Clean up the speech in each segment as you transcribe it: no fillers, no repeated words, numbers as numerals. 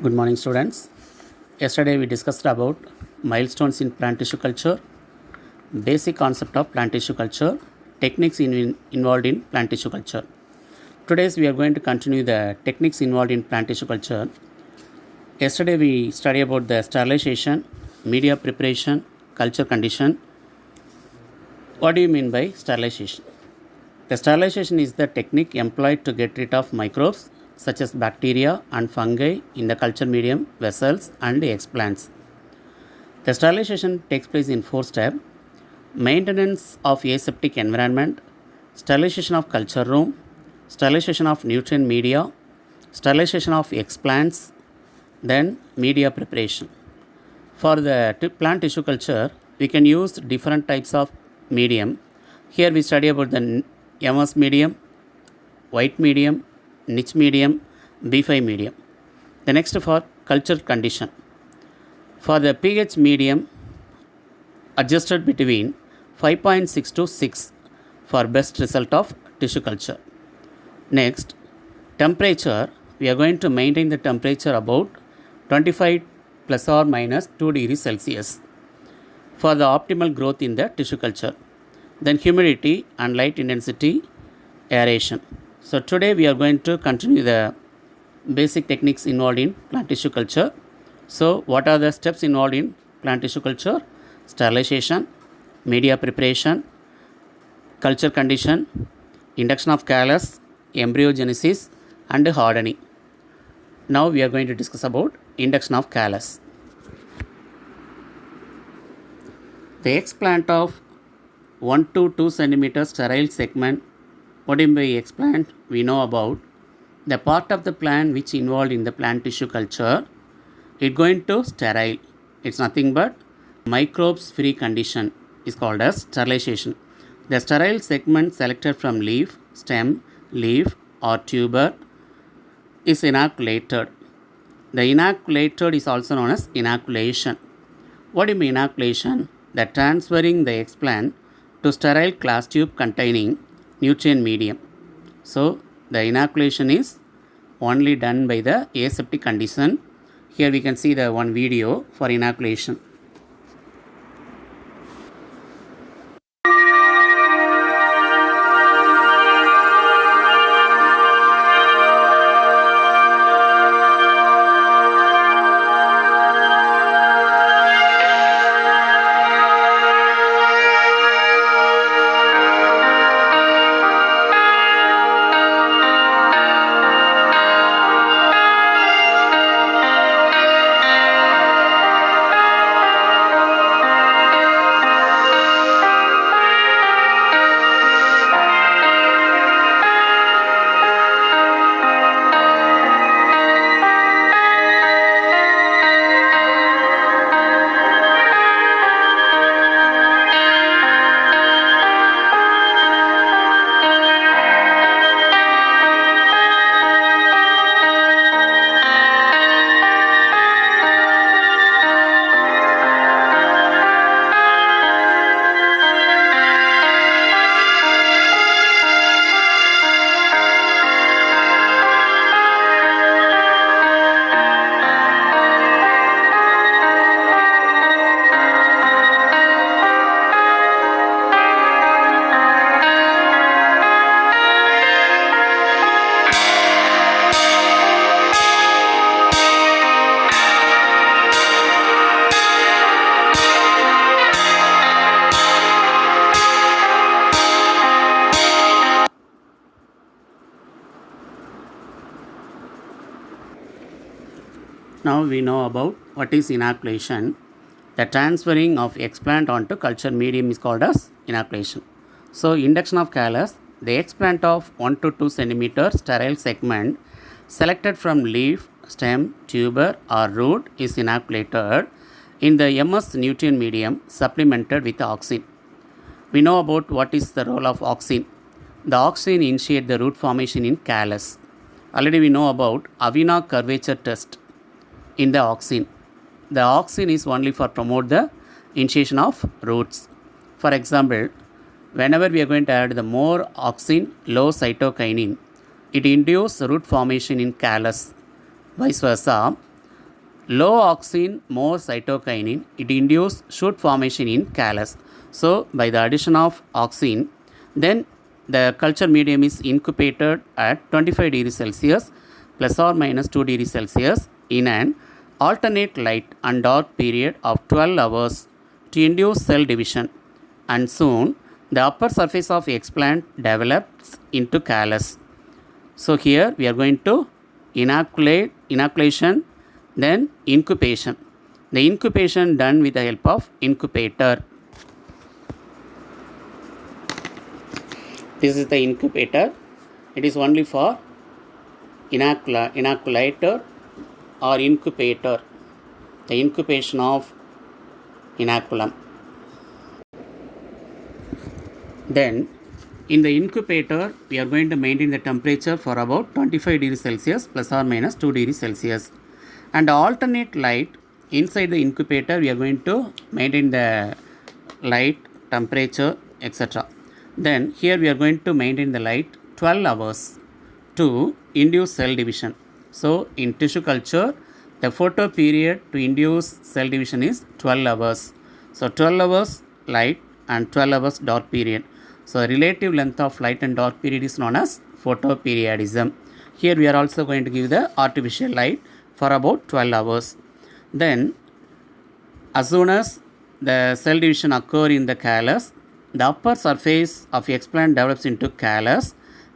Good morning, students. Yesterday we discussed about milestones in plant tissue culture, basic concept of plant tissue culture, techniques involved in plant tissue culture. Today we are going to continue the techniques involved in plant tissue culture. Yesterday we studied about the sterilization, media preparation, culture condition. What do you mean by sterilization? The sterilization is the technique employed to get rid of microbes such as bacteria and fungi in the culture medium, vessels, and explants. The sterilization takes place in 4 steps: maintenance of aseptic environment, sterilization of culture room, sterilization of nutrient media, sterilization of explants, then media preparation. For the plant tissue culture, we can use different types of medium. Here we study about the MS medium, white medium, niche medium, B5 medium. The next for culture condition. For the pH medium, adjusted between 5.6 to 6 for best result of tissue culture. Next, temperature. We are going to maintain the temperature about 25 plus or minus 2 degrees Celsius for the optimal growth in the tissue culture. Then humidity and light intensity, aeration. So today we are going to continue the basic techniques involved in plant tissue culture. So what are the steps involved in plant tissue culture? Sterilization, media preparation, culture condition, induction of callus, embryogenesis, and hardening. Now we are going to discuss about induction of callus. The explant of 1 to 2 centimeter sterile segment. What do you mean by explant? We know about the part of the plant which involved in the plant tissue culture. It's going to sterile. It's nothing but microbes free condition is called as sterilization. The sterile segment selected from leaf, stem, leaf or tuber is inoculated. The inoculated is also known as inoculation. What do you mean inoculation? The transferring the explant to sterile glass tube containing nutrient medium. So the inoculation is only done by the aseptic condition. Here we can see the one video for inoculation. Now we know about what is inoculation. The transferring of explant onto culture medium is called as inoculation. So induction of callus, the explant of 1 to 2 centimeter sterile segment selected from leaf, stem, tuber or root is inoculated in the MS nutrient medium supplemented with auxin. We know about what is the role of auxin. The auxin initiate the root formation in callus. Already we know about Avena curvature test in the auxin. The auxin is only for promote the initiation of roots. For example, whenever we are going to add the more auxin, low cytokinin, it induces root formation in callus. Vice versa, Low auxin, more cytokinin, it induces shoot formation in callus. So, by the addition of auxin, then the culture medium is incubated at 25 degrees Celsius plus or minus 2 degrees Celsius in an alternate light and dark period of 12 hours to induce cell division, and soon the upper surface of explant develops into callus. So here we are going to inoculation, then incubation. The incubation done with the help of incubator. This is the incubator. It is only for inoculator or incubator. The incubation of inoculum. Then in the incubator, we are going to maintain the temperature for about 25 degrees Celsius plus or minus 2 degrees Celsius. And alternate light inside the incubator, we are going to maintain the light, temperature, etc. Then here we are going to maintain the light 12 hours to induce cell division. So in tissue culture, the photo period to induce cell division is 12 hours. So 12 hours light and 12 hours dark period. So relative length of light and dark period is known as photoperiodism. Here we are also going to give the artificial light for about 12 hours. Then as soon as the cell division occur in the callus, the upper surface of explant develops into callus.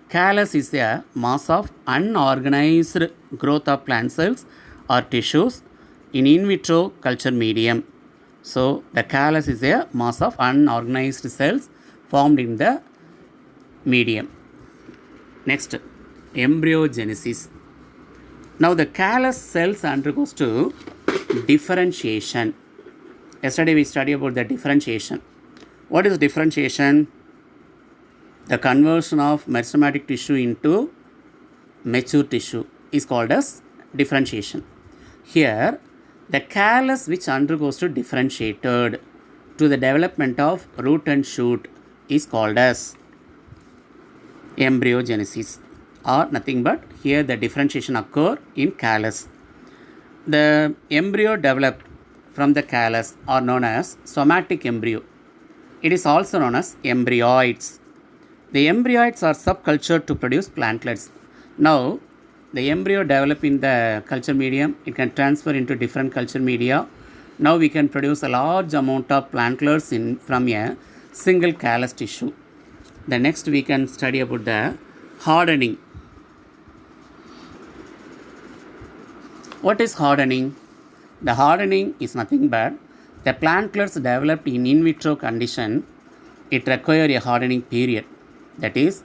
Callus is a mass of unorganized growth of plant cells or tissues in vitro culture medium. So the callus is a mass of unorganized cells formed in the medium. Next, embryogenesis. Now the callus cells undergoes to differentiation. Yesterday we studied about the differentiation. What is differentiation? The conversion of meristematic tissue into mature tissue is called as differentiation. Here, the callus which undergoes to differentiated to the development of root and shoot is called as embryogenesis, or nothing but here the differentiation occur in callus. The embryo developed from the callus are known as somatic embryo. It is also known as embryoids. The embryoids are subcultured to produce plantlets. Now, the embryo develop in the culture medium, it can transfer into different culture media. Now we can produce a large amount of plantlets from a single callus tissue. The next we can study about the hardening. What is hardening? The hardening is nothing but the plantlets developed in vitro condition. It requires a hardening period. That is,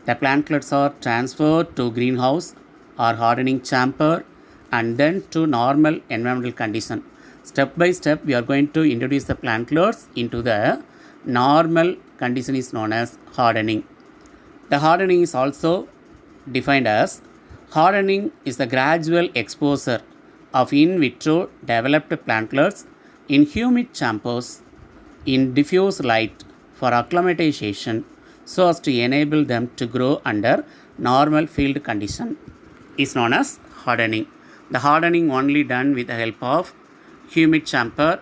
the plantlets are transferred to greenhouse or hardening chamber and then to normal environmental condition. Step by step, we are going to introduce the plantlets into the normal condition is known as hardening. The hardening is also defined as hardening is the gradual exposure of in vitro developed plantlets in humid chambers in diffuse light for acclimatization so as to enable them to grow under normal field condition is known as hardening. The hardening only done with the help of humid chamber.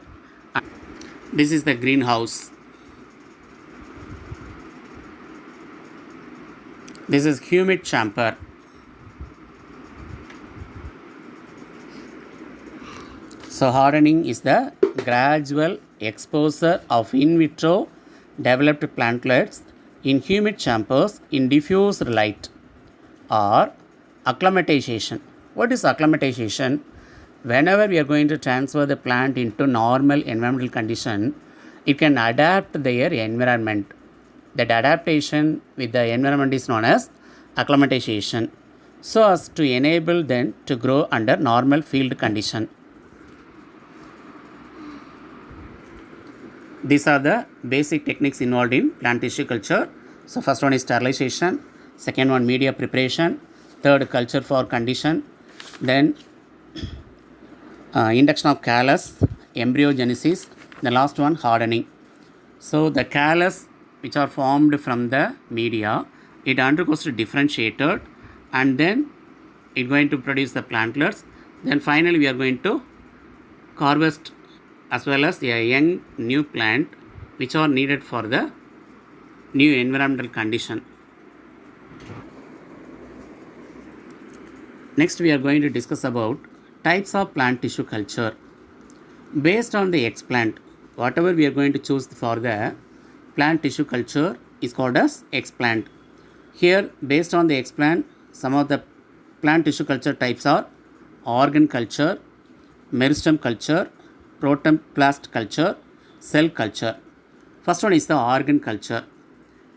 This is the greenhouse. This is humid chamber. So hardening is the gradual exposure of in vitro developed plantlets in humid chambers in diffuse light, or acclimatization. What is acclimatization? Whenever we are going to transfer the plant into normal environmental condition, it can adapt their environment. That adaptation with the environment is known as acclimatization, so as to enable them to grow under normal field condition. These are the basic techniques involved in plant tissue culture. So first one is sterilization, second one media preparation, third culture for condition, then induction of callus, embryogenesis, the last one hardening. So the callus which are formed from the media, it undergoes to differentiated and then it going to produce the plantlets. Then finally we are going to harvest as well as a young new plant which are needed for the new environmental condition. Next we are going to discuss about types of plant tissue culture. Based on the explant, whatever we are going to choose for the plant tissue culture is called as explant. Here based on the explant, some of the plant tissue culture types are organ culture, meristem culture, protoplast culture, cell culture. First one is the organ culture.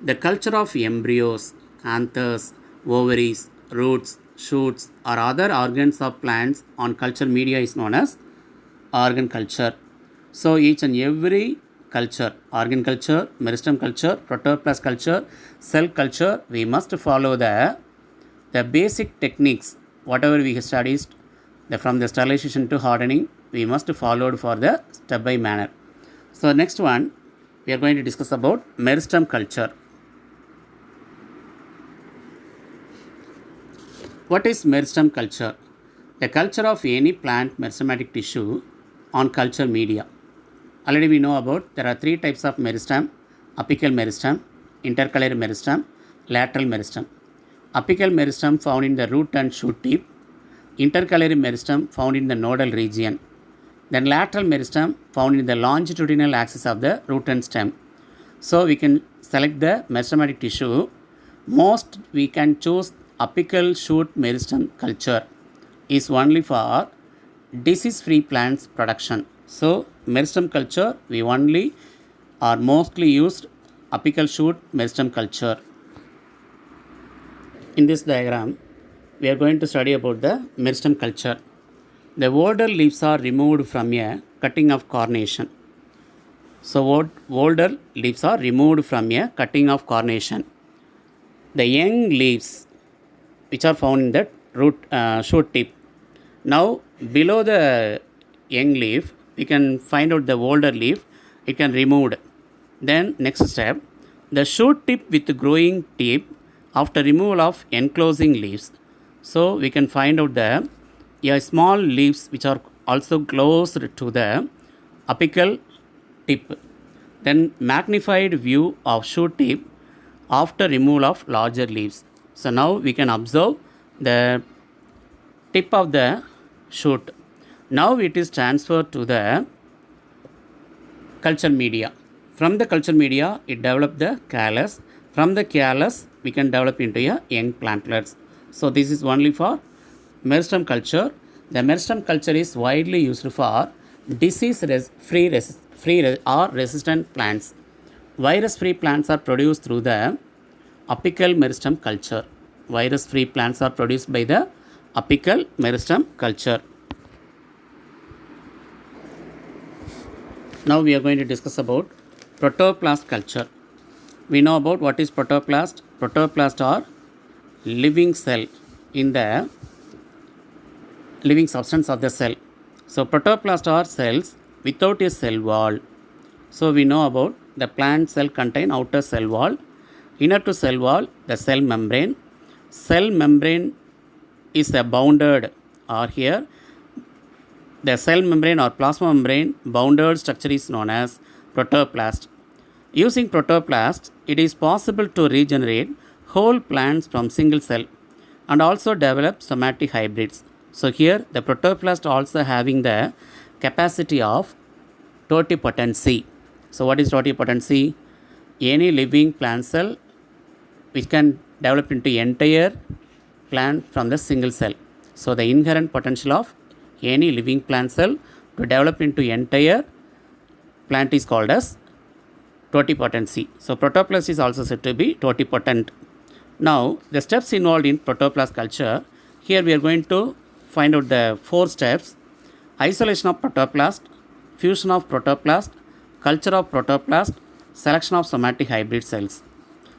The culture of embryos, anthers, ovaries, roots, shoots or other organs of plants on culture media is known as organ culture. So each and every culture, organ culture, meristem culture, protoplast culture, cell culture, we must follow the basic techniques, whatever we studied, from the sterilization to hardening, we must follow for the step by manner. So next one, we are going to discuss about meristem culture. What is meristem culture? The culture of any plant meristematic tissue on culture media. Already we know about there are three types of meristem: apical meristem, intercalary meristem, lateral meristem. Apical meristem found in the root and shoot tip, intercalary meristem found in the nodal region, then lateral meristem found in the longitudinal axis of the root and stem. So we can select the meristematic tissue. Most we can choose apical shoot meristem culture is only for disease-free plants production. So meristem culture we only or mostly used apical shoot meristem culture. In this diagram, we are going to study about the meristem culture. The older leaves are removed from a cutting of carnation. So older leaves are removed from a cutting of carnation. The young leaves which are found in that root shoot tip. Now below the young leaf, we can find out the older leaf. It can removed. Then next step, the shoot tip with growing tip after removal of enclosing leaves. So we can find out the small leaves which are also close to the apical tip. Then magnified view of shoot tip after removal of larger leaves. So now we can observe the tip of the shoot. Now it is transferred to the culture media. From the culture media, it developed the callus. From the callus, we can develop into a young plantlets. So this is only for meristem culture. The meristem culture is widely used for disease-free or resistant plants. Virus-free plants are produced through the apical meristem culture. Virus-free plants are produced by the apical meristem culture. Now we are going to discuss about protoplast culture. We know about what is protoplast. Protoplast are living cell in the living substance of the cell. So protoplast are cells without a cell wall. So we know about the plant cell contain outer cell wall, inner to cell wall the cell membrane. Cell membrane is a bounded, or here the cell membrane or plasma membrane bounded structure is known as protoplast. Using protoplast, it is possible to regenerate whole plants from single cell and also develop somatic hybrids. So here the protoplast also having the capacity of totipotency. So what is totipotency? Any living plant cell which can develop into entire plant from the single cell. So the inherent potential of any living plant cell to develop into entire plant is called as totipotency. So protoplast is also said to be totipotent. Now the steps involved in protoplast culture, here we are going to find out the 4 steps: isolation of protoplast, fusion of protoplast, culture of protoplast, selection of somatic hybrid cells.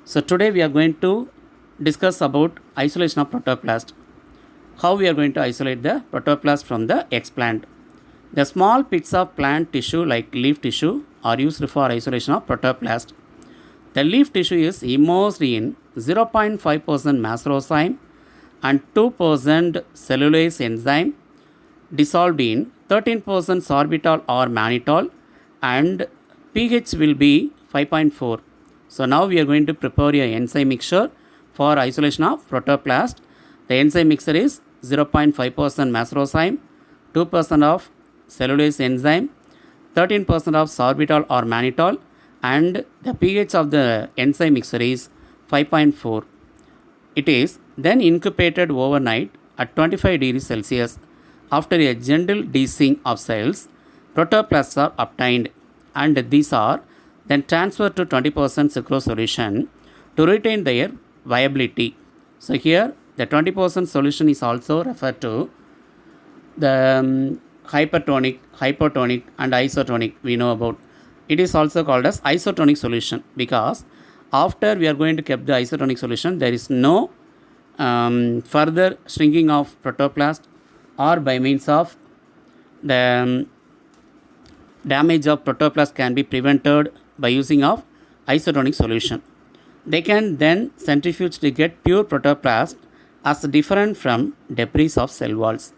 So today we are going to discuss about isolation of protoplast. How we are going to isolate the protoplast from the explant. The small bits of plant tissue like leaf tissue are used for isolation of protoplast. The leaf tissue is immersed in 0.5% macerozyme and 2% cellulase enzyme dissolved in 13% sorbitol or mannitol, and pH will be 5.4. So now we are going to prepare a enzyme mixture for isolation of protoplast. The enzyme mixture is 0.5% macerozyme, 2% of cellulase enzyme, 13% of sorbitol or mannitol, and the pH of the enzyme mixture is 5.4. It is then incubated overnight at 25 degrees Celsius. After a gentle de-icing of cells, protoplasts are obtained, and these are then transferred to 20% sucrose solution to retain their viability. So here the 20% solution is also referred to the hypertonic, hypotonic and isotonic we know about. It is also called as isotonic solution because after we are going to keep the isotonic solution, there is no further shrinking of protoplast or by means of the damage of protoplast can be prevented by using of isotonic solution. They can then centrifuge to get pure protoplast as different from debris of cell walls.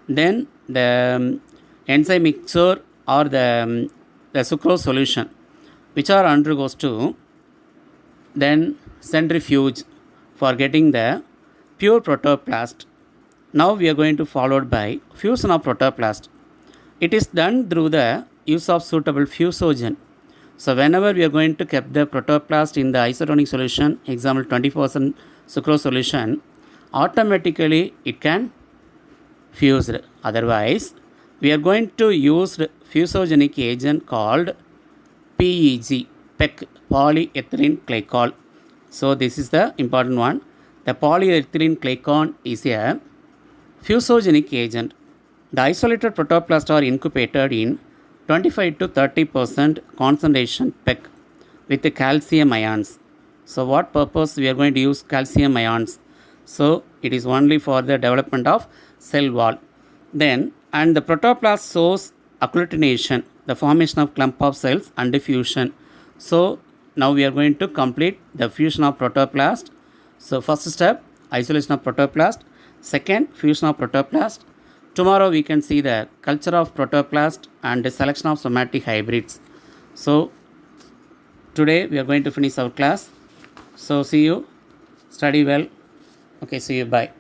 Then the enzyme mixture or the sucrose solution which are undergoes to then centrifuge for getting the pure protoplast. Now we are going to followed by fusion of protoplast. It is done through the use of suitable fusogen. So whenever we are going to keep the protoplast in the isotonic solution, example 20% sucrose solution, automatically it can fuse. Otherwise, we are going to use fusogenic agent called PEG, polyethylene glycol. So this is the important one. The polyethylene glycol is a fusogenic agent. The isolated protoplasts are incubated in 25 to 30% concentration PEG with the calcium ions. So what purpose we are going to use calcium ions? So it is only for the development of cell wall. Then and the protoplast shows agglutination, the formation of clump of cells and diffusion. So now we are going to complete the fusion of protoplast. So first step, isolation of protoplast. Second, fusion of protoplast. Tomorrow we can see the culture of protoplast and the selection of somatic hybrids. So today we are going to finish our class. So see you. Study well. Okay, see you. Bye.